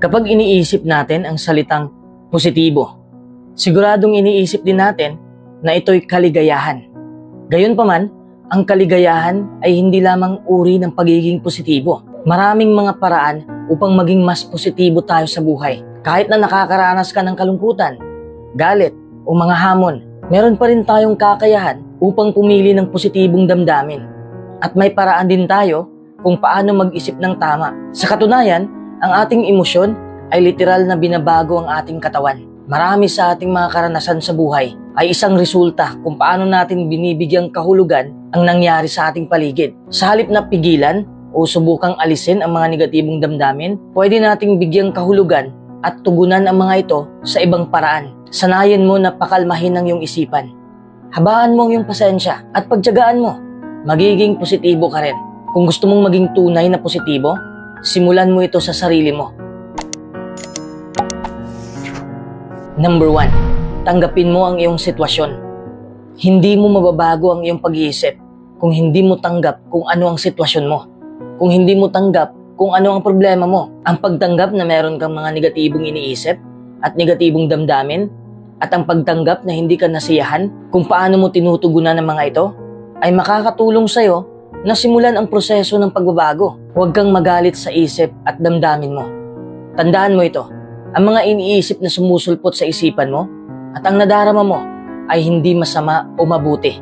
Kapag iniisip natin ang salitang positibo, siguradong iniisip din natin na ito'y kaligayahan. Gayunpaman, ang kaligayahan ay hindi lamang uri ng pagiging positibo. Maraming mga paraan upang maging mas positibo tayo sa buhay. Kahit na nakakaranas ka ng kalungkutan, galit o mga hamon, meron pa rin tayong kakayahan upang pumili ng positibong damdamin. At may paraan din tayo kung paano mag-isip ng tama. Sa katunayan, ang ating emosyon ay literal na binabago ang ating katawan. Marami sa ating mga karanasan sa buhay ay isang resulta kung paano natin binibigyang kahulugan ang nangyari sa ating paligid. Sa halip na pigilan o subukang alisin ang mga negatibong damdamin, pwede nating bigyang kahulugan at tugunan ang mga ito sa ibang paraan. Sanayin mo na pakalmahin ang iyong isipan. Habaan mo ang iyong pasensya at pagtiyagaan mo. Magiging positibo ka rin. Kung gusto mong maging tunay na positibo, simulan mo ito sa sarili mo. Number 1. Tanggapin mo ang iyong sitwasyon. Hindi mo mababago ang iyong pag-iisip kung hindi mo tanggap kung ano ang sitwasyon mo. Kung hindi mo tanggap kung ano ang problema mo. Ang pagtanggap na meron kang mga negatibong iniisip at negatibong damdamin at ang pagtanggap na hindi ka nasiyahan kung paano mo tinutugunan ang mga ito ay makakatulong sa'yo na simulan ang proseso ng pagbabago. Huwag kang magalit sa isip at damdamin mo. Tandaan mo ito, ang mga iniisip na sumusulpot sa isipan mo at ang nadarama mo ay hindi masama o mabuti.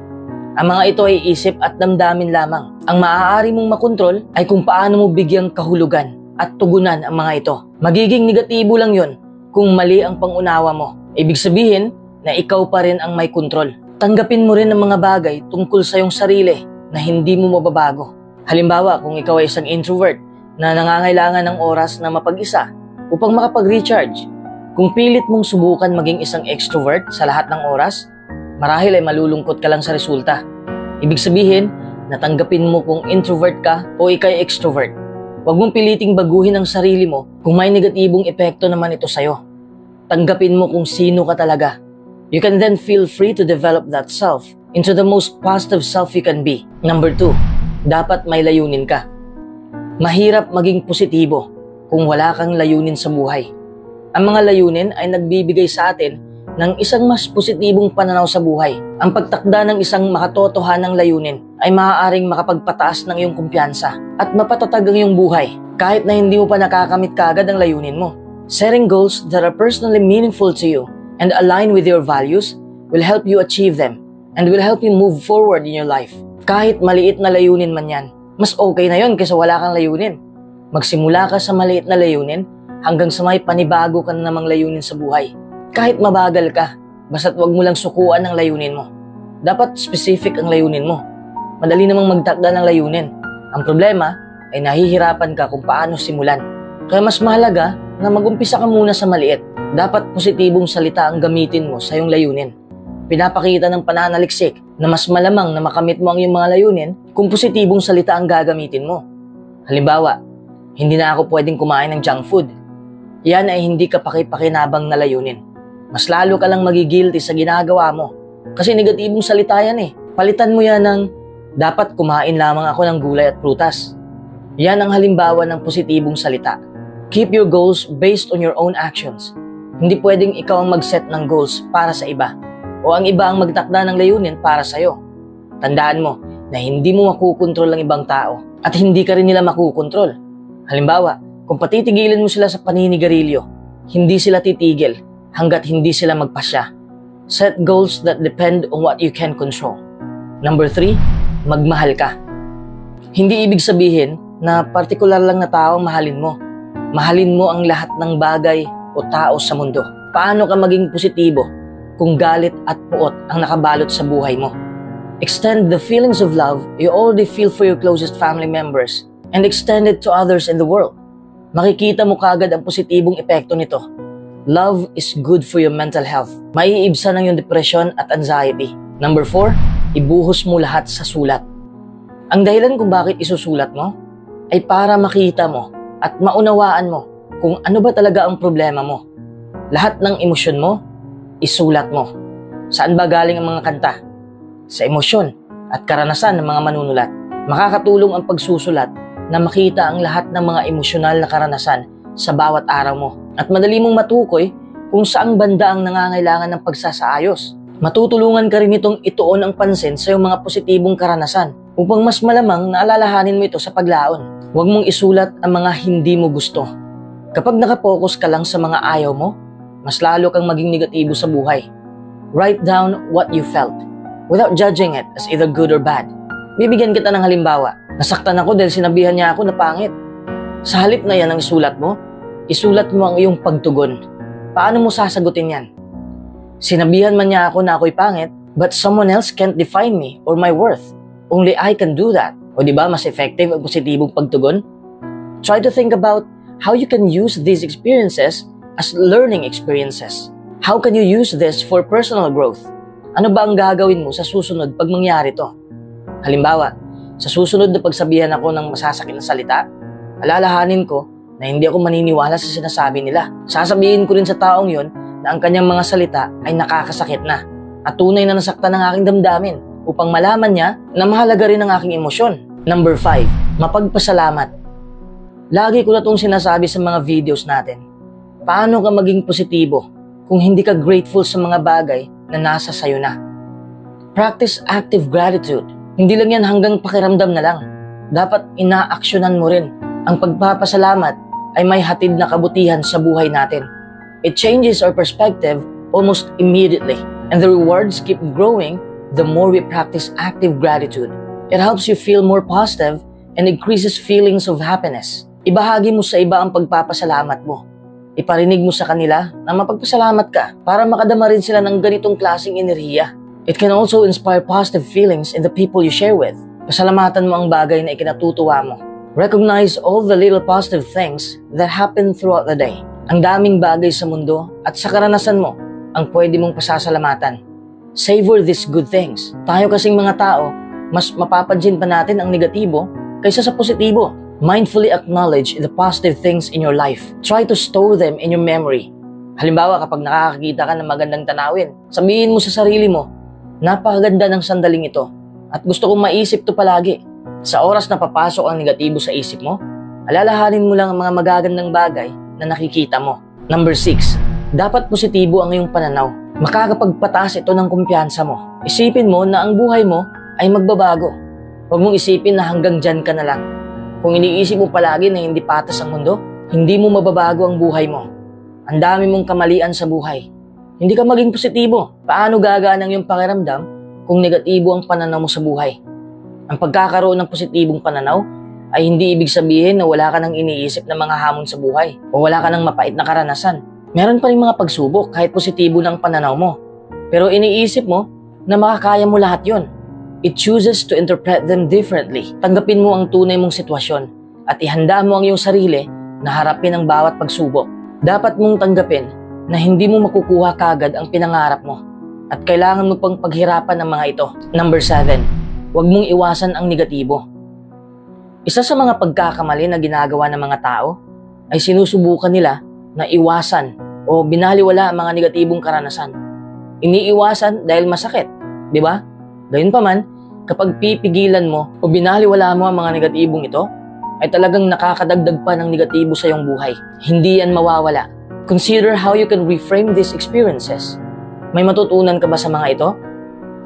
Ang mga ito ay isip at damdamin lamang. Ang maaari mong makontrol ay kung paano mo bigyang kahulugan at tugunan ang mga ito. Magiging negatibo lang yon kung mali ang pangunawa mo. Ibig sabihin na ikaw pa rin ang may kontrol. Tanggapin mo rin ang mga bagay tungkol sa iyong sarili na hindi mo mababago. Halimbawa, kung ikaw ay isang introvert na nangangailangan ng oras na mapag-isa upang makapag-recharge, kung pilit mong subukan maging isang extrovert sa lahat ng oras, marahil ay malulungkot ka lang sa resulta. Ibig sabihin, natanggapin mo kung introvert ka o ikay extrovert. Huwag mong piliting baguhin ang sarili mo kung may negatibong epekto naman ito sa'yo. Tanggapin mo kung sino ka talaga. You can then feel free to develop that self into the most positive self you can be. Number 2, dapat may layunin ka. Mahirap maging positibo kung wala kang layunin sa buhay. Ang mga layunin ay nagbibigay sa atin ng isang mas positibong pananaw sa buhay. Ang pagtakda ng isang makatotohanang layunin ay maaaring makapagpataas ng iyong kumpiyansa at mapatatag ang iyong buhay kahit na hindi mo pa nakakamit kaagad ang layunin mo. Setting goals that are personally meaningful to you and align with your values will help you achieve them and will help you move forward in your life. Kahit maliit na layunin man yan, mas okay na yon kaysa wala kang layunin. Magsimula ka sa maliit na layunin hanggang sa may panibago ka na namang layunin sa buhay. Kahit mabagal ka, basta't wag mo lang sukuan ang layunin mo. Dapat specific ang layunin mo. Madali namang magtakda ng layunin. Ang problema ay nahihirapan ka kung paano simulan. Kaya mas mahalaga na mag-umpisa ka muna sa maliit. Dapat positibong salita ang gamitin mo sa iyong layunin. Pinapakita ng pananaliksik na mas malamang na makamit mo ang iyong mga layunin kung positibong salita ang gagamitin mo. Halimbawa, hindi na ako pwedeng kumain ng junk food. Yan ay hindi ka pakipakinabang na layunin. Mas lalo ka lang magigilty sa ginagawa mo. Kasi negatibong salita yan eh. Palitan mo yan ng dapat kumain lamang ako ng gulay at prutas. Yan ang halimbawa ng positibong salita. Keep your goals based on your own actions. Hindi pwedeng ikaw ang mag-set ng goals para sa iba o ang iba ang magtakda ng layunin para sa'yo. Tandaan mo na hindi mo makukontrol ang ibang tao at hindi ka rin nila makukontrol. Halimbawa, kung patitigilin mo sila sa paninigarilyo, hindi sila titigil hanggat hindi sila magpasya. Set goals that depend on what you can control. Number 3, magmahal ka. Hindi ibig sabihin na partikular lang na tao ang mahalin mo. Mahalin mo ang lahat ng bagay o tao sa mundo. Paano ka maging positibo kung galit at puot ang nakabalot sa buhay mo? Extend the feelings of love you already feel for your closest family members and extend it to others in the world. Makikita mo kaagad ang positibong epekto nito. Love is good for your mental health. Maiibsan ang iyong depression at anxiety. Number 4, ibuhos mo lahat sa sulat. Ang dahilan kung bakit isusulat mo ay para makita mo at maunawaan mo kung ano ba talaga ang problema mo. Lahat ng emosyon mo, isulat mo. Saan ba galing ang mga kanta? Sa emosyon at karanasan ng mga manunulat. Makakatulong ang pagsusulat na makita ang lahat ng mga emosyonal na karanasan sa bawat araw mo. At madali mong matukoy kung saang banda ang nangangailangan ng pagsasaayos. Matutulungan ka rin itong ituon ang pansin sa iyong mga positibong karanasan upang mas malamang na alalahanin mo ito sa paglaon. Huwag mong isulat ang mga hindi mo gusto. Kapag nakapokus ka lang sa mga ayaw mo, mas lalo kang maging negatibo sa buhay. Write down what you felt without judging it as either good or bad. Bibigyan kita ng halimbawa. Nasaktan ako dahil sinabihan niya ako na pangit. Sa halip na yan ang isulat mo ang iyong pagtugon. Paano mo sasagutin yan? Sinabihan man niya ako na ako'y pangit, but someone else can't define me or my worth. Only I can do that. O diba mas effective ang positibong pagtugon? Try to think about how you can use these experiences as learning experiences. How can you use this for personal growth? Ano ba ang gagawin mo sa susunod pag mangyari to? Halimbawa, sa susunod na pagsabihan ako ng masasakit na salita, alalahanin ko na hindi ako maniniwala sa sinasabi nila. Sasabihin ko rin sa taong yon na ang kanyang mga salita ay nakakasakit na at tunay na nasaktan ng aking damdamin upang malaman niya na mahalaga rin ang aking emosyon. Number 5, mapagpasalamat. Lagi ko na itong sinasabi sa mga videos natin. Paano ka maging positibo kung hindi ka grateful sa mga bagay na nasa sayo na? Practice active gratitude. Hindi lang yan hanggang pakiramdam na lang. Dapat inaaksyonan mo rin. Ang pagpapasalamat ay may hatid na kabutihan sa buhay natin. It changes our perspective almost immediately. And the rewards keep growing the more we practice active gratitude. It helps you feel more positive and increases feelings of happiness. Ibahagi mo sa iba ang pagpapasalamat mo. Iparinig mo sa kanila na mapagpasalamat ka para makadama rin sila ng ganitong klaseng enerhiya. It can also inspire positive feelings in the people you share with. Pasalamatan mo ang bagay na ikinatutuwa mo. Recognize all the little positive things that happen throughout the day. Ang daming bagay sa mundo at sa karanasan mo ang pwede mong pasasalamatan. Savor these good things. Tayo kasing mga tao, mas mapapansin pa natin ang negatibo kaysa sa positibo. Mindfully acknowledge the positive things in your life. Try to store them in your memory. Halimbawa, kapag nakakakita ka ng magandang tanawin, sabihin mo sa sarili mo, napakaganda ng sandaling ito at gusto kong maisip to palagi. Sa oras na papasok ang negatibo sa isip mo, alalahanin mo lang ang mga magagandang bagay na nakikita mo. Number 6, dapat positibo ang iyong pananaw. Makakapagpataas ito ng kumpiyansa mo. Isipin mo na ang buhay mo ay magbabago. Huwag mong isipin na hanggang dyan ka na lang. Kung iniisip mo palagi na hindi patas ang mundo, hindi mo mababago ang buhay mo. Ang dami mong kamalian sa buhay. Hindi ka maging positibo. Paano gagana ang iyong pakiramdam kung negatibo ang pananaw mo sa buhay? Ang pagkakaroon ng positibong pananaw ay hindi ibig sabihin na wala ka nang iniisip na mga hamon sa buhay o wala ka nang mapait na karanasan. Meron pa rin mga pagsubok kahit positibo ng pananaw mo. Pero iniisip mo na makakaya mo lahat yon. It chooses to interpret them differently. Tanggapin mo ang tunay mong sitwasyon at ihanda mo ang iyong sarili na harapin ang bawat pagsubok. Dapat mong tanggapin na hindi mo makukuha kagad ang pinangarap mo at kailangan mo pang paghirapan ng mga ito. Number 7. Huwag mong iwasan ang negatibo. Isa sa mga pagkakamali na ginagawa ng mga tao ay sinusubukan nila na iwasan o binaliwala ang mga negatibong karanasan. Iniiwasan dahil masakit, di ba? Gayunpaman, kapag pipigilan mo o binaliwala mo ang mga negatibong ito, ay talagang nakakadagdag pa ng negatibo sa iyong buhay. Hindi yan mawawala. Consider how you can reframe these experiences. May matutunan ka ba sa mga ito?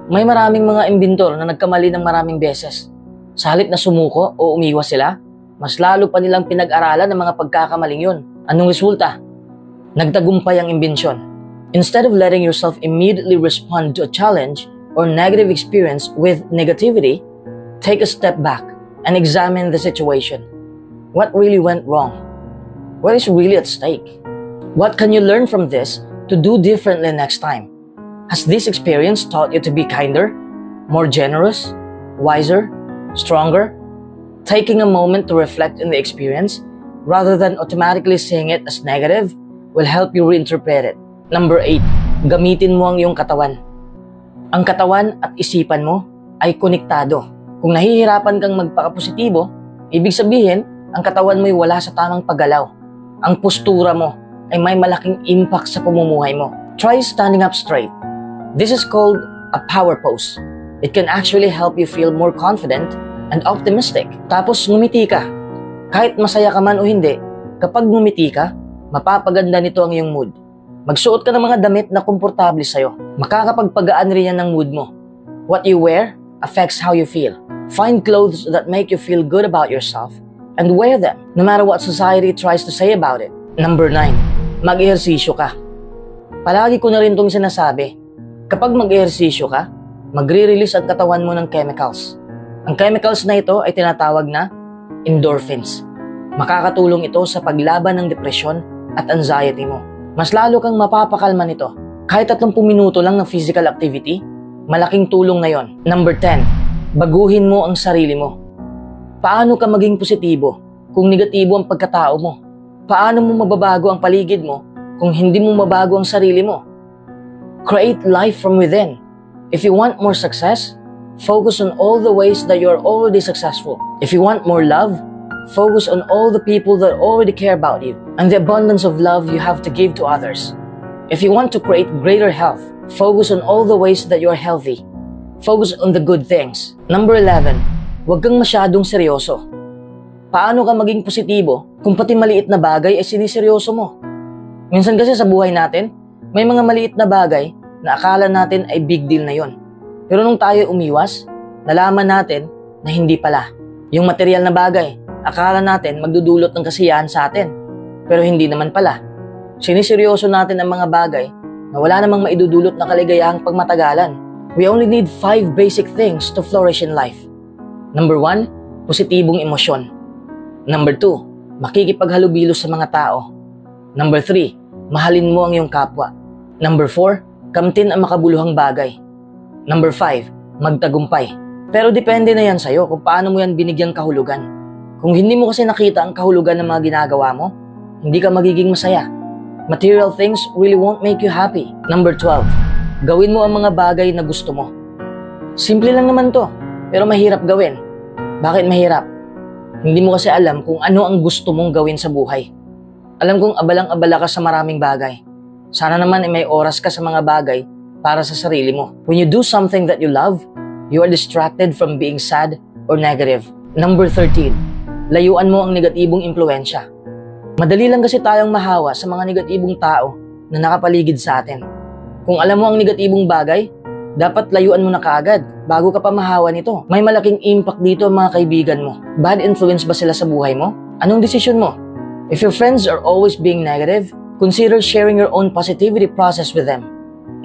May maraming mga imbintor na nagkamali ng maraming beses. Sa halip na sumuko o umiwas sila, mas lalo pa nilang pinag-aralan ng mga pagkakamaling yun. Anong resulta? Nagtagumpay ang imbensyon. Instead of letting yourself immediately respond to a challenge or negative experience with negativity, take a step back and examine the situation. What really went wrong? What is really at stake? What can you learn from this to do differently next time? Has this experience taught you to be kinder, more generous, wiser, stronger? Taking a moment to reflect on the experience rather than automatically seeing it as negative will help you reinterpret it. Number 8, gamitin mo ang iyong katawan. Ang katawan at isipan mo ay konektado. Kung nahihirapan kang magpakapositibo, ibig sabihin, ang katawan mo'y wala sa tamang paggalaw. Ang postura mo ay may malaking impact sa pamumuhay mo. Try standing up straight. This is called a power pose. It can actually help you feel more confident and optimistic. Tapos ngumiti ka. Kahit masaya ka man o hindi, Kapag ngumiti ka, mapapaganda nito ang iyong mood. Magsuot ka ng mga damit na komportable sa'yo. Makakapagpagaan rin yan ng mood mo. What you wear affects how you feel. Find clothes that make you feel good about yourself and wear them, no matter what society tries to say about it. Number 9, mag-ehersisyo ka. Palagi ko na rin itong sinasabi. Kapag mag-ehersisyo ka, magre-release ang katawan mo ng chemicals. Ang chemicals na ito ay tinatawag na endorphins. Makakatulong ito sa paglaban ng depresyon at anxiety mo. Mas lalo kang mapapakalma nito. Kahit 30 minuto lang ng physical activity, malaking tulong na yon. Number 10, baguhin mo ang sarili mo. Paano ka maging positibo kung negatibo ang pagkatao mo? Paano mo mababago ang paligid mo kung hindi mo mabago ang sarili mo? Create life from within. If you want more success, focus on all the ways that you are already successful. If you want more love, focus on all the people that already care about you and the abundance of love you have to give to others. If you want to create greater health, focus on all the ways that you are healthy. Focus on the good things. Number 11, huwag kang masyadong seryoso. Paano ka maging positibo kung pati maliit na bagay ay siniseryoso mo? Minsan kasi sa buhay natin, may mga maliit na bagay na akala natin ay big deal na yon. Pero nung tayo umiwas, nalaman natin na hindi pala. Yung material na bagay, akala natin magdudulot ng kasiyahan sa atin. Pero hindi naman pala. Siniseryoso natin ang mga bagay na wala namang maidudulot na kaligayahang pagmatagalan. We only need 5 basic things to flourish in life. Number 1, positibong emosyon. Number 2, makikipaghalubilo sa mga tao. Number 3, mahalin mo ang iyong kapwa. Number 4, kamtin ang makabuluhang bagay. Number 5, magtagumpay. Pero depende na yan sa'yo kung paano mo yan binigyang kahulugan. Kung hindi mo kasi nakita ang kahulugan ng mga ginagawa mo, hindi ka magiging masaya. Material things really won't make you happy. Number 12, gawin mo ang mga bagay na gusto mo. Simple lang naman to, pero mahirap gawin. Bakit mahirap? Hindi mo kasi alam kung ano ang gusto mong gawin sa buhay. Alam kong abalang-abala ka sa maraming bagay. Sana naman ay may oras ka sa mga bagay para sa sarili mo. When you do something that you love, you are distracted from being sad or negative. Number 13, layuan mo ang negatibong impluensya. Madali lang kasi tayong mahawa sa mga negatibong tao na nakapaligid sa atin. Kung alam mo ang negatibong bagay, dapat layuan mo na kaagad bago ka pa mahawa nito. May malaking impact dito ang mga kaibigan mo. Bad influence ba sila sa buhay mo? Anong desisyon mo? If your friends are always being negative, consider sharing your own positivity process with them.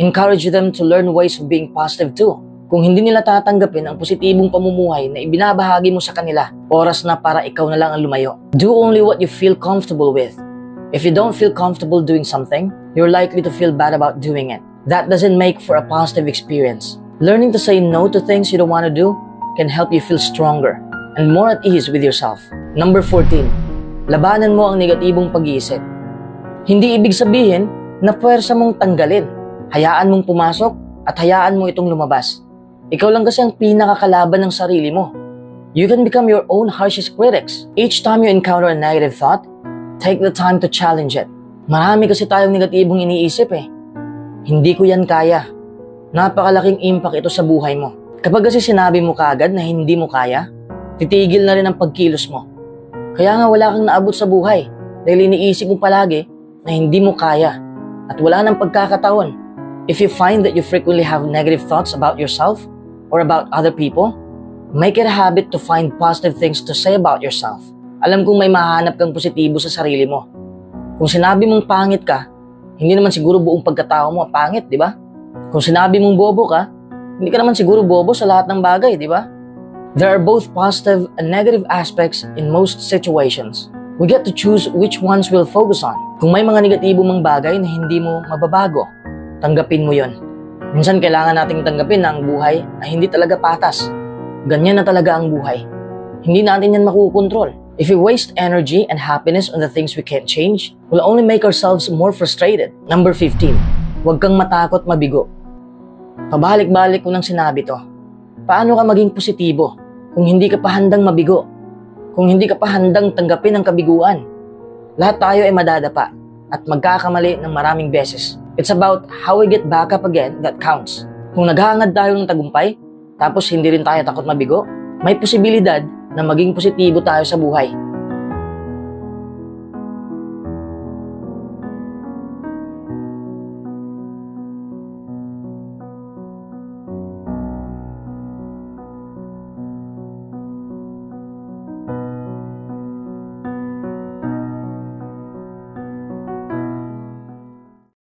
Encourage them to learn ways of being positive too. Kung hindi nila tatanggapin ang positibong pamumuhay na ibinabahagi mo sa kanila, oras na para ikaw na lang ang lumayo. Do only what you feel comfortable with. If you don't feel comfortable doing something, you're likely to feel bad about doing it. That doesn't make for a positive experience. Learning to say no to things you don't want to do can help you feel stronger and more at ease with yourself. Number 14, labanan mo ang negatibong pag-iisip. Hindi ibig sabihin na puwersa mong tanggalin. Hayaan mong pumasok at hayaan mo itong lumabas. Ikaw lang kasi ang pinakakalaban ng sarili mo. You can become your own harshest critics. Each time you encounter a negative thought, take the time to challenge it. Marami kasi tayong negatibong iniisip eh. Hindi ko yan kaya. Napakalaking impact ito sa buhay mo. Kapag kasi sinabi mo kaagad na hindi mo kaya, titigil na rin ang pagkilos mo. Kaya nga wala kang naabot sa buhay dahil iniisip mo palagi na hindi mo kaya at wala nang pagkakataon. If you find that you frequently have negative thoughts about yourself or about other people, make it a habit to find positive things to say about yourself. Alam kong may mahanap kang positibo sa sarili mo. Kung sinabi mong pangit ka, hindi naman siguro buong pagkatao mo pangit, di ba? Kung sinabi mong bobo ka, hindi ka naman siguro bobo sa lahat ng bagay, di ba? There are both positive and negative aspects in most situations. We get to choose which ones we'll focus on. Kung may mga negatibo mang bagay na hindi mo mababago, tanggapin mo yon. Minsan kailangan nating tanggapin na ang buhay ay hindi talaga patas. Ganyan na talaga ang buhay. Hindi natin yan makukontrol. If we waste energy and happiness on the things we can't change, we'll only make ourselves more frustrated. Number 15, huwag kang matakot mabigo. Pabalik-balik ko nang sinabi to. Paano ka maging positibo kung hindi ka pa handang mabigo? Kung hindi ka pa handang tanggapin ang kabiguan? Lahat tayo ay madadapa at magkakamali ng maraming beses. It's about how we get back up again that counts. Kung naghahangad tayo ng tagumpay, tapos hindi rin tayo takot mabigo, may posibilidad na maging positibo tayo sa buhay.